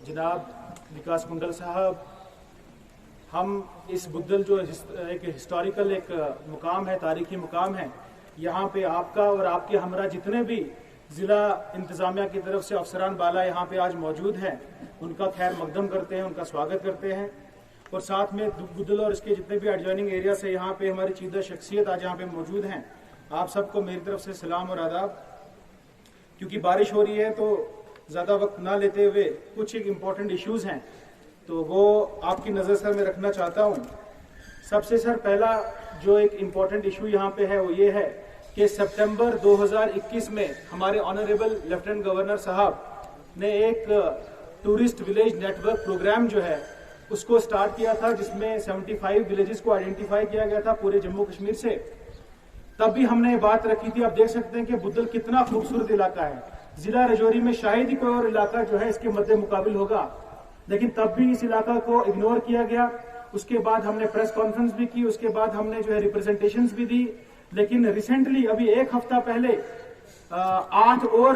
जनाब विकास कुंडल साहब, हम इस बुद्धल जो एक हिस्टोरिकल एक मुकाम है, तारीखी मुकाम है, यहाँ पे आपका और आपके हमरा जितने भी ज़िला इंतज़ामिया की तरफ से अफसरान बाला यहाँ पे आज मौजूद हैं, उनका खैर मकदम करते हैं, उनका स्वागत करते हैं। और साथ में बुद्धल और इसके जितने भी एडजॉइनिंग एरिया से यहाँ पे हमारी चीदा शख्सियत आज यहाँ पे मौजूद हैं, आप सबको मेरी तरफ से सलाम और आदाब। क्योंकि बारिश हो रही है तो ज़्यादा वक्त ना लेते हुए कुछ एक इम्पॉर्टेंट इश्यूज़ हैं तो वो आपकी नज़र सर में रखना चाहता हूँ। सबसे सर पहला जो एक इम्पॉर्टेंट इशू यहाँ पे है वो ये है कि सितंबर 2021 में हमारे ऑनरेबल लेफ्टिनेंट गवर्नर साहब ने एक टूरिस्ट विलेज नेटवर्क प्रोग्राम जो है उसको स्टार्ट किया था, जिसमें 75 विलेजेस को आइडेंटिफाई किया गया था पूरे जम्मू कश्मीर से। तब भी हमने ये बात रखी थी। आप देख सकते हैं कि बुद्धल कितना खूबसूरत इलाका है, जिला राजौरी में शायद ही कोई और इलाका जो है इसके मद्दे मुकाबिल होगा, लेकिन तब भी इस इलाका को इग्नोर किया गया। उसके बाद हमने प्रेस कॉन्फ्रेंस भी की, उसके बाद हमने जो है रिप्रेजेंटेशंस भी दी, लेकिन रिसेंटली अभी एक हफ्ता पहले 8 और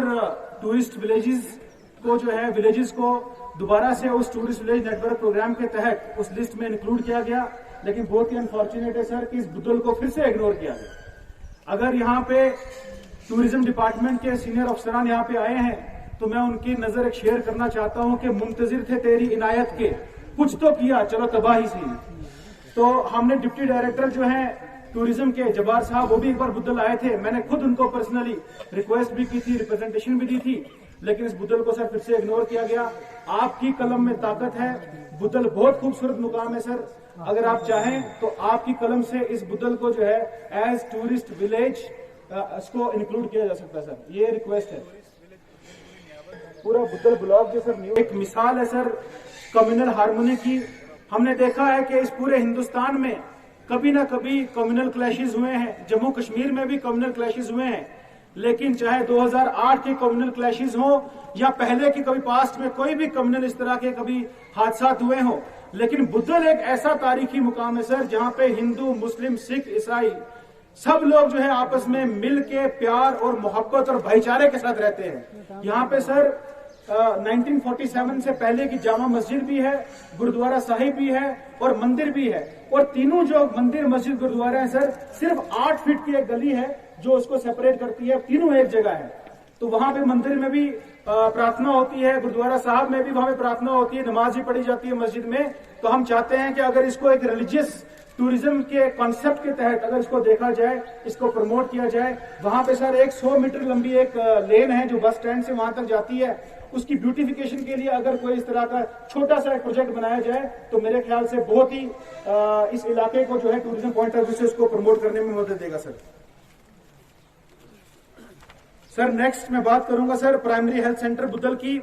टूरिस्ट विलेजेस को दोबारा से उस टूरिस्ट विलेज नेटवर्क प्रोग्राम के तहत उस लिस्ट में इंक्लूड किया गया। लेकिन बहुत ही अनफॉर्चुनेट है सर कि इस बुद्धल को फिर से इग्नोर किया गया। अगर यहाँ पे टूरिज्म डिपार्टमेंट के सीनियर अफसरान यहाँ पे आए हैं तो मैं उनकी नजर एक शेयर करना चाहता हूँ कि मुंतजिर थे तेरी इनायत के, कुछ तो किया, चलो तबाही से। तो हमने डिप्टी डायरेक्टर जो है टूरिज्म के जब्बार साहब, वो भी एक बार बुद्धल आए थे, मैंने खुद उनको पर्सनली रिक्वेस्ट भी की थी, रिप्रेजेंटेशन भी दी थी, लेकिन इस बुद्धल को सर फिर से इग्नोर किया गया। आपकी कलम में ताकत है, बुद्धल बहुत खूबसूरत मुकाम है सर, अगर आप चाहें तो आपकी कलम से इस बुद्धल को जो है एज टूरिस्ट विलेज इसको इंक्लूड किया जा सकता है सर, ये रिक्वेस्ट है। पूरा बुद्धल ब्लॉक जो सर एक मिसाल है सर कम्युनल हार्मोनी की। हमने देखा है कि इस पूरे हिंदुस्तान में कभी ना कभी कम्युनल क्लैशेस हुए हैं, जम्मू कश्मीर में भी कम्युनल क्लैशेस हुए हैं, लेकिन चाहे 2008 के कम्युनल क्लैशेस हो या पहले के कभी पास्ट में कोई भी कम्युनल इस तरह के कभी हादसा हुए हो, लेकिन बुद्धल एक ऐसा तारीखी मुकाम है सर जहां पे हिंदू, मुस्लिम, सिख, ईसाई सब लोग जो है आपस में मिल के प्यार और मोहब्बत और भाईचारे के साथ रहते हैं। यहाँ पे सर 1947 से पहले की जामा मस्जिद भी है, गुरुद्वारा साहिब भी है और मंदिर भी है, और तीनों जो मंदिर, मस्जिद, गुरुद्वारा है सर सिर्फ 8 फीट की एक गली है जो उसको सेपरेट करती है, तीनों एक जगह है। तो वहां पे मंदिर में भी प्रार्थना होती है, गुरुद्वारा साहब में भी वहां पे प्रार्थना होती है, नमाज भी पढ़ी जाती है मस्जिद में। तो हम चाहते हैं कि अगर इसको एक रिलीजियस टूरिज्म के कॉन्सेप्ट के तहत अगर इसको देखा जाए, इसको प्रमोट किया जाए। वहां पे सर एक 100 मीटर लंबी एक लेन है जो बस स्टैंड से वहां तक जाती है, उसकी ब्यूटिफिकेशन के लिए अगर कोई इस तरह का छोटा सा एक प्रोजेक्ट बनाया जाए तो मेरे ख्याल से बहुत ही इस इलाके को जो है टूरिज्म पॉइंट ऑफ व्यू से उसको प्रमोट करने में मदद देगा सर। नेक्स्ट मैं बात करूंगा sir primary health centre Budhal की।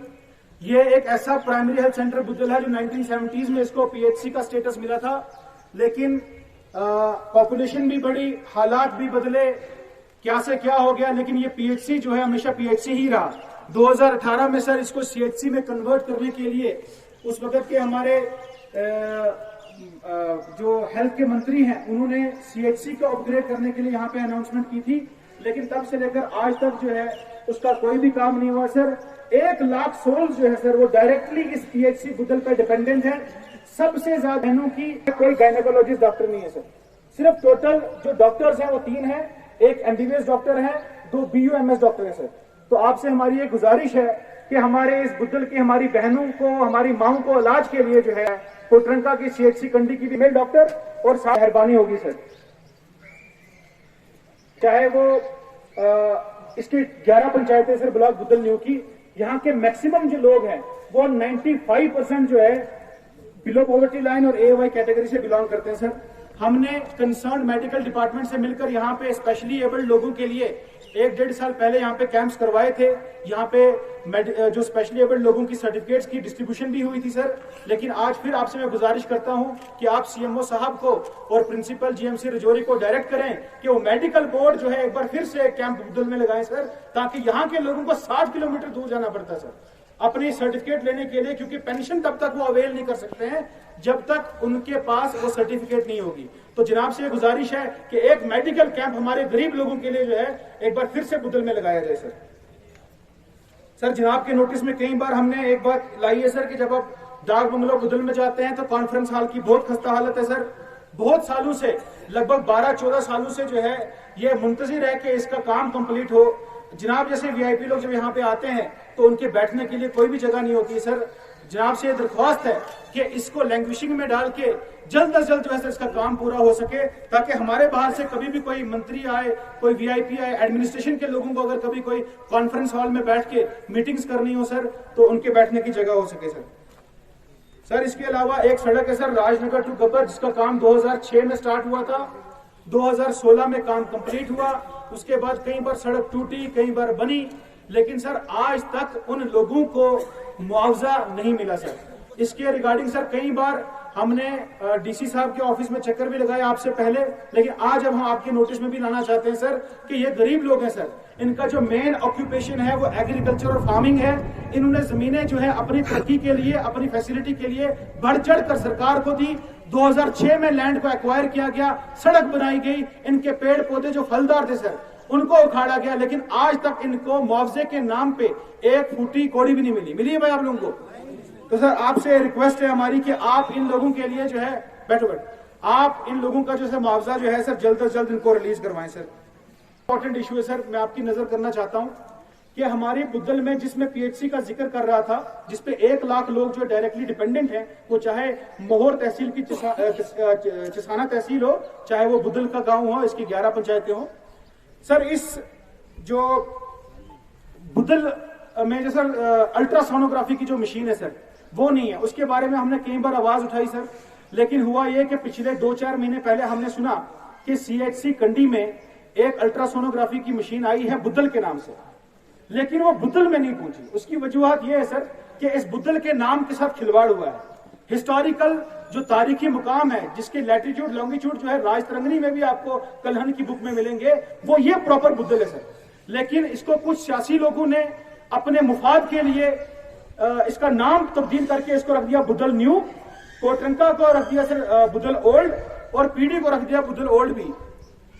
ये एक ऐसा प्राइमरी हेल्थ सेंटर बुद्धल है जो 1970s में इसको पीएचसी का स्टेटस मिला था, लेकिन पॉपुलेशन भी बढ़ी, हालात भी बदले, क्या से क्या हो गया, लेकिन ये पीएचसी जो है हमेशा पीएचसी ही रहा। 2018 में सर इसको सीएचसी में कन्वर्ट करने के लिए उस वक्त के हमारे जो हेल्थ के मंत्री हैं उन्होंने सीएचसी को अपग्रेड करने के लिए यहाँ पे अनाउंसमेंट की थी, लेकिन तब से लेकर आज तक जो है उसका कोई भी काम नहीं हुआ सर। 1 लाख सोल्स जो है सर वो डायरेक्टली इस पीएचसी बुद्धल पर डिपेंडेंट है। सबसे ज्यादा बहनों की कोई गायनेकोलॉजिस्ट डॉक्टर नहीं है सर, सिर्फ टोटल जो डॉक्टर्स हैं वो 3 हैं, एक एमबीबीएस डॉक्टर है, 2 बीयूएमएस डॉक्टर है सर। तो आपसे हमारी एक गुजारिश है कि हमारे इस बुद्धल की हमारी बहनों को, हमारी माओं को इलाज के लिए जो है कोटरंका की सीएचसी कंडी की भी मेल डॉक्टर और साथ मेहरबानी होगी सर। चाहे वो इसकी 11 पंचायतें सर ब्लॉक बुद्धल न्यू की, यहाँ के मैक्सिमम जो लोग हैं वो 95% जो है बिलो पॉवर्टी लाइन और AOY कैटेगरी से बिलोंग करते हैं सर। हमने कंसर्न मेडिकल डिपार्टमेंट से मिलकर यहाँ पे स्पेशली एबल्ड लोगों के लिए 1-1.5 साल पहले यहाँ पे कैंप्स करवाए थे। यहाँ पे जो स्पेशली एबल्ड लोगों की सर्टिफिकेट्स की डिस्ट्रीब्यूशन भी हुई थी सर। लेकिन आज फिर आपसे मैं गुजारिश करता हूँ कि आप सीएमओ साहब को और प्रिंसिपल जीएमसी राजौरी को डायरेक्ट करें कि वो मेडिकल बोर्ड जो है एक बार फिर से कैंप बुद्धल में लगाएं सर, ताकि यहाँ के लोगों को 60 किलोमीटर दूर जाना पड़ता है सर अपनी सर्टिफिकेट लेने के लिए, क्योंकि पेंशन तब तक वो अवेल नहीं कर सकते हैं जब तक उनके पास वो सर्टिफिकेट नहीं होगी। तो जनाब से गुजारिश है कि एक मेडिकल कैंप हमारे गरीब लोगों के लिए जो है एक बार फिर से बुद्धल में लगाया जाए सर। सर जनाब के नोटिस में कई बार हमने एक बात लाई है सर कि जब आप डाक बंगलो बुदल में जाते हैं तो कॉन्फ्रेंस हॉल की बहुत खस्ता हालत है सर। बहुत सालों से, लगभग 12-14 सालों से जो है ये मुंतजिर है कि इसका काम कंप्लीट हो। जनाब जैसे वीआईपी लोग जब यहाँ पे आते हैं तो उनके बैठने के लिए कोई भी जगह नहीं होती सर। जनाब से दरख्वास्त है कि इसको लैंग्वेजिंग में डाल के जल्द अज जल्द जो है सर इसका काम पूरा हो सके, ताकि हमारे बाहर से कभी भी कोई मंत्री आए, कोई वीआईपी आए, एडमिनिस्ट्रेशन के लोगों को अगर कभी कोई कॉन्फ्रेंस हॉल में बैठ के मीटिंग्स करनी हो सर तो उनके बैठने की जगह हो सके सर। इसके अलावा एक सड़क है सर राजनगर टू गब्बर, जिसका काम 2006 में स्टार्ट हुआ था, 2016 में काम कंप्लीट हुआ। उसके बाद कई बार सड़क टूटी, कई बार बनी, लेकिन सर आज तक उन लोगों को मुआवजा नहीं मिला सर। इसके रिगार्डिंग सर कई बार हमने डीसी साहब के ऑफिस में चक्कर भी लगाया आपसे पहले, लेकिन आज अब हम आपके नोटिस में भी लाना चाहते हैं सर कि ये गरीब लोग हैं सर। इनका जो मेन ऑक्यूपेशन है वो एग्रीकल्चर और फार्मिंग है। इन्होंने जमीनें जो है अपनी तरक्की के लिए, अपनी फैसिलिटी के लिए बढ़ चढ़ कर सरकार को दी। 2006 में लैंड को एक्वायर किया गया, सड़क बनाई गई, इनके पेड़ पौधे जो फलदार थे सर उनको उखाड़ा गया, लेकिन आज तक इनको मुआवजे के नाम पे एक फूटी कौड़ी भी नहीं मिली। मिली है भाई आप लोगों को? तो सर आपसे रिक्वेस्ट है हमारी कि आप इन लोगों के लिए जो है बैठो, आप इन लोगों का जो है मुआवजा जो है सर जल्द से जल्द इनको रिलीज करवाएं सर। इंपॉर्टेंट इशू है सर, मैं आपकी नजर करना चाहता हूं कि हमारी बुद्दल में जिसमें पीएचसी का जिक्र कर रहा था, जिसपे 1 लाख लोग जो डायरेक्टली डिपेंडेंट हैं, वो चाहे मोहर तहसील की चिसाना तहसील हो, चाहे वो बुद्दल का गांव हो, इसकी 11 पंचायतें हो सर। इस जो बुद्दल में जो सर अल्ट्रासोनोग्राफी की जो मशीन है सर वो नहीं है, उसके बारे में हमने कई बार आवाज उठाई सर, लेकिन हुआ यह कि पिछले 2-4 महीने पहले हमने सुना कि सीएचसी कंडी में एक अल्ट्रासोनोग्राफी की मशीन आई है बुद्दल के नाम से, लेकिन वो बुद्दल में नहीं पहुंची। उसकी वजूहत यह है सर कि इस बुद्दल के नाम के साथ खिलवाड़ हुआ है। हिस्टोरिकल जो तारीखी मुकाम है, जिसके लैटिट्यूड लॉन्गिट्यूड जो है राजतरंगनी में भी आपको कलहन की बुक में मिलेंगे, वो ये प्रॉपर बुद्दल है सर। लेकिन इसको कुछ सियासी लोगों ने अपने मुफाद के लिए इसका नाम तब्दील करके इसको रख दिया बुद्दल न्यू, कोटरंका को रख दिया सर बुद्दल ओल्ड, और पीडी को रख दिया बुद्दल ओल्ड भी,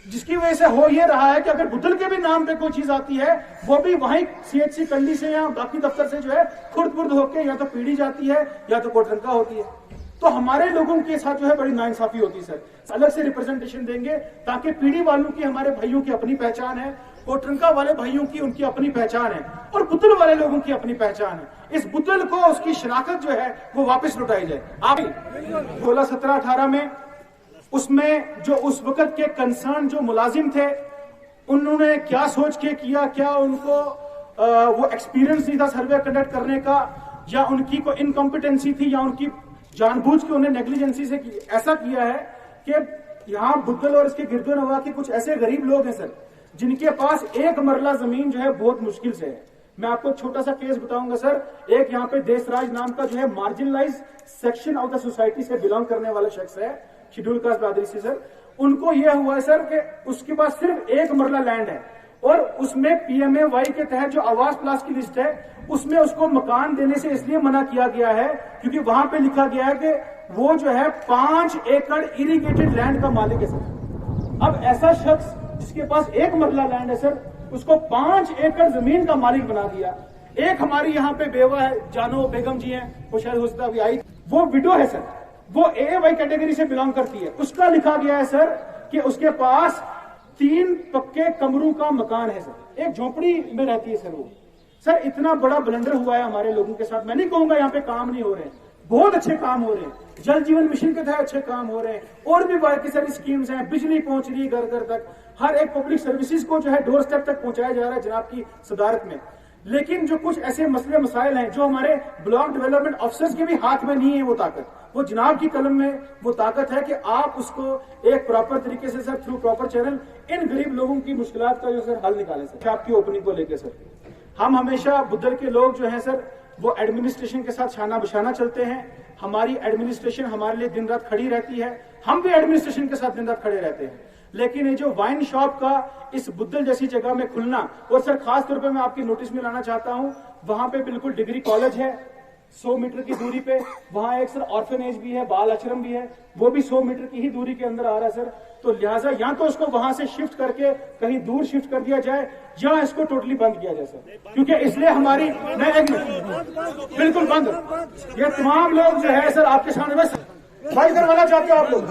जिसकी वजह से हो ये रहा है कि अगर बुद्दल के भी नाम पे कोई चीज आती है वो भी वहीं सीएचसी कंडी से या बाकी दफ्तर से जो है खुर्द-बुर्द होकर या तो पीडी जाती है या तो कोटरंका होती है। तो हमारे लोगों के साथ जो है बड़ी नाइंसाफी होती है सर। अलग से रिप्रेजेंटेशन देंगे ताकि पीडी वालों की, हमारे भाइयों की अपनी पहचान है, कोटरंका वाले भाइयों की उनकी अपनी पहचान है, और बुद्दल वाले लोगों की अपनी पहचान है। इस बुद्दल को उसकी शनाख्त जो है वो वापस लौटाई जाए। आप 16, 17, 18 में उसमें जो उस वक्त के कंसर्न जो मुलाजिम थे उन्होंने क्या सोच के किया, क्या उनको वो एक्सपीरियंस नहीं था सर्वे कंडक्ट करने का, या उनकी कोई इनकॉम्पिटेंसी थी, या उनकी जानबूझ के उन्हें नेग्लिजेंसी से ऐसा किया है कि यहाँ बुद्दल और इसके गिरदो नवा के कुछ ऐसे गरीब लोग हैं सर जिनके पास 1 मरला जमीन जो है बहुत मुश्किल से है। मैं आपको छोटा सा केस बताऊंगा सर। एक यहाँ पे देशराज नाम का जो है marginalise section of the society से बिलोंग करने वाला शख्स है, शेड्यूल कास्ट बरादरी से सर। उनको यह हुआ है सर कि उसके पास सिर्फ 1 मरला लैंड है, और उसमें पीएमएवाई के तहत जो आवास प्लास की लिस्ट है उसमें उसको मकान देने से इसलिए मना किया गया है क्योंकि वहां पे लिखा गया है कि वो जो है 5 एकड़ इरिगेटेड लैंड का मालिक है सर। अब ऐसा शख्स जिसके पास 1 मरला लैंड है सर, उसको 5 एकड़ जमीन का मालिक बना दिया। एक हमारी यहाँ पे बेवा है, जानो बेगम जी हैं, वो शायद हो सकता अभी आई, वो विडो है सर, वो एवाई कैटेगरी से बिलोंग करती है। उसका लिखा गया है सर कि उसके पास 3 पक्के कमरों का मकान है सर, एक झोपड़ी में रहती है सर वो। सर इतना बड़ा ब्लंडर हुआ है हमारे लोगों के साथ। मैं नहीं कहूंगा यहाँ पे काम नहीं हो रहे हैं, बहुत अच्छे काम हो रहे हैं, जल जीवन मिशन के तहत अच्छे काम हो रहे हैं, और भी बाकी सारी स्कीम्स हैं, बिजली पहुंच रही है घर घर तक, हर एक पब्लिक सर्विसेज को जो है डोर स्टेप तक पहुंचाया जा रहा है जनाब की सदारत में। लेकिन जो कुछ ऐसे मसले मसाइल हैं जो हमारे ब्लॉक डेवलपमेंट अफसर्स के भी हाथ में नहीं है वो ताकत, वो जनाब की कलम में वो ताकत है कि आप उसको एक प्रॉपर तरीके से sir through proper channel in गरीब लोगों की मुश्किलात का जो सर हल निकालें सर। आपकी ओपनिंग को लेकर सर हम हमेशा बुद्दल के लोग जो हैं सर वो एडमिनिस्ट्रेशन के साथ छाना बशाना चलते हैं। हमारी एडमिनिस्ट्रेशन हमारे लिए दिन रात खड़ी रहती है, हम भी एडमिनिस्ट्रेशन के साथ दिन रात खड़े रहते हैं। लेकिन ये जो वाइन शॉप का इस बुद्दल जैसी जगह में खुलना, और सर खास तौर पे मैं आपकी नोटिस में लाना चाहता हूं, वहां पे बिल्कुल डिग्री कॉलेज है, 100 मीटर की दूरी पे वहां एक सर ऑर्फेनेज भी है, बाल आश्रम भी है, वो भी 100 मीटर की ही दूरी के अंदर आ रहा है सर। तो लिहाजा या तो उसको वहां से शिफ्ट करके कहीं दूर शिफ्ट कर दिया जाए या इसको टोटली बंद किया जाए सर, क्योंकि इसलिए हमारी बिल्कुल बंद। ये तमाम लोग जो है सर आपके सामने बंद करवाना चाहते हो आप लोग।